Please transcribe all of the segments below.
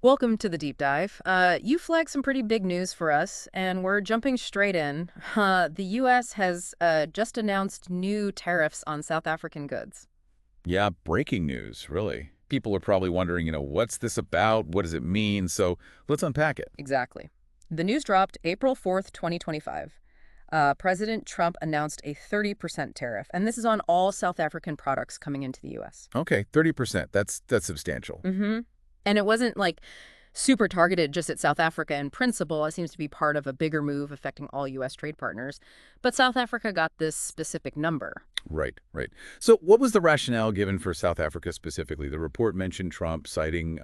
Welcome to the deep dive. You flagged some pretty big news for us, and we're jumping straight in. The U.S. has just announced new tariffs on South African goods. Yeah, breaking news, really. People are probably wondering, what's this about? What does it mean? So let's unpack it. Exactly. The news dropped April 4th, 2025. President Trump announced a 30% tariff, and this is on all South African products coming into the U.S. Okay, 30%. That's substantial. Mm-hmm. And it wasn't like super targeted just at South Africa in principle. It seems to be part of a bigger move affecting all U.S. trade partners. But South Africa got this specific number. Right, right. So what was the rationale given for South Africa specifically? The report mentioned Trump citing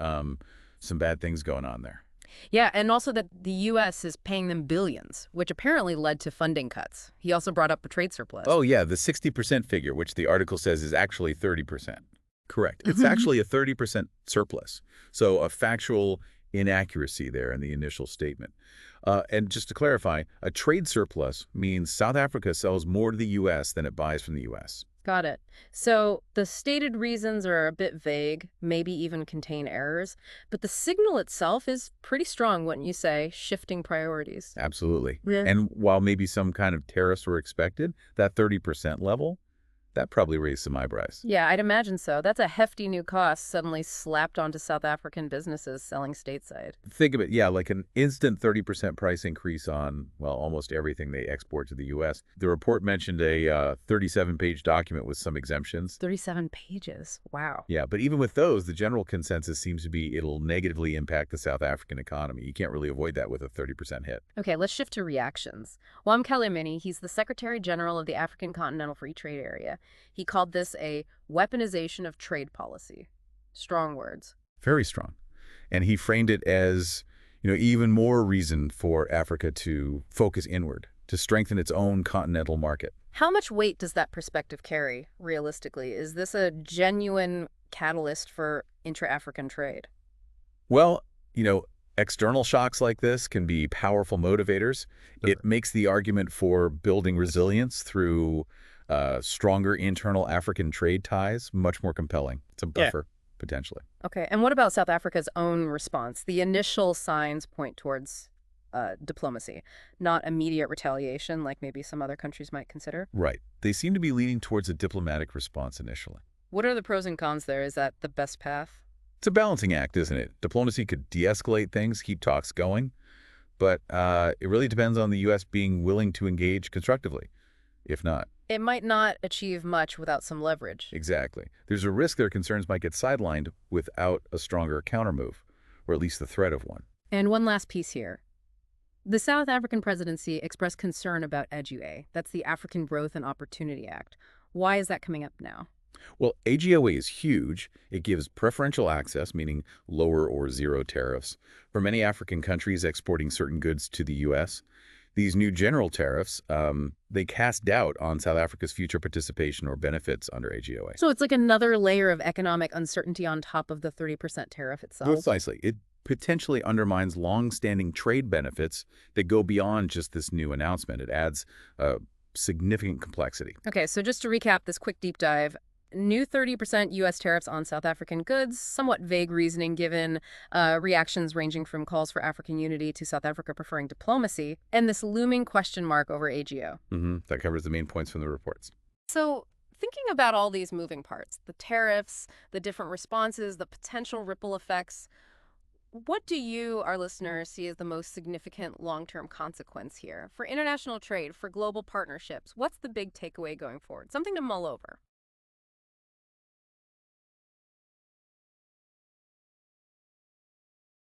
some bad things going on there. Yeah, and also that the U.S. is paying them billions, which apparently led to funding cuts. He also brought up a trade surplus. Oh, yeah, the 60% figure, which the article says is actually 30%. Correct. It's actually a 30% surplus. So a factual inaccuracy there in the initial statement. And just to clarify, a trade surplus means South Africa sells more to the U.S. than it buys from the U.S. Got it. So the stated reasons are a bit vague, maybe even contain errors, but the signal itself is pretty strong, wouldn't you say? Shifting priorities. Absolutely. Yeah. And while maybe some kind of tariffs were expected, that 30% level, that probably raised some eyebrows. Yeah, I'd imagine so. That's a hefty new cost suddenly slapped onto South African businesses selling stateside. Think of it, yeah, like an instant 30% price increase on, well, almost everything they export to the U.S. The report mentioned a 37-page document with some exemptions. 37 pages. Wow. Yeah, but even with those, the general consensus seems to be it'll negatively impact the South African economy. You can't really avoid that with a 30% hit. Okay, let's shift to reactions. Wamkele, he's the Secretary General of the African Continental Free Trade Area. He called this a weaponization of trade policy. Strong words. Very strong. And he framed it as, even more reason for Africa to focus inward, to strengthen its own continental market. How much weight does that perspective carry, realistically? Is this a genuine catalyst for intra-African trade? Well, external shocks like this can be powerful motivators. Sure. It makes the argument for building resilience through stronger internal African trade ties much more compelling. It's a Yeah. buffer, potentially. Okay, and what about South Africa's own response? The initial signs point towards diplomacy, not immediate retaliation like maybe some other countries might consider. Right. They seem to be leaning towards a diplomatic response initially. What are the pros and cons there? Is that the best path? It's a balancing act, isn't it? Diplomacy could de-escalate things, keep talks going, but it really depends on the U.S. being willing to engage constructively. If not, It might not achieve much without some leverage. exactly. There's a risk their concerns might get sidelined without a stronger countermove, or at least the threat of one. And one last piece here. The South African presidency expressed concern about EDUA. That's the African Growth and Opportunity Act. Why is that coming up now? Well, AGOA is huge. It gives preferential access, meaning lower or zero tariffs, for many African countries exporting certain goods to the U.S. These new general tariffs, they cast doubt on South Africa's future participation or benefits under AGOA. So it's like another layer of economic uncertainty on top of the 30% tariff itself. Precisely. It potentially undermines long-standing trade benefits that go beyond just this new announcement. It adds significant complexity. Okay, so just to recap this quick deep dive, new 30% U.S. tariffs on South African goods, somewhat vague reasoning given reactions ranging from calls for African unity to South Africa preferring diplomacy, and this looming question mark over AGO. That covers the main points from the reports. So thinking about all these moving parts, the tariffs, the different responses, the potential ripple effects, what do you, our listeners, see as the most significant long-term consequence here? For international trade, for global partnerships, what's the big takeaway going forward? Something to mull over.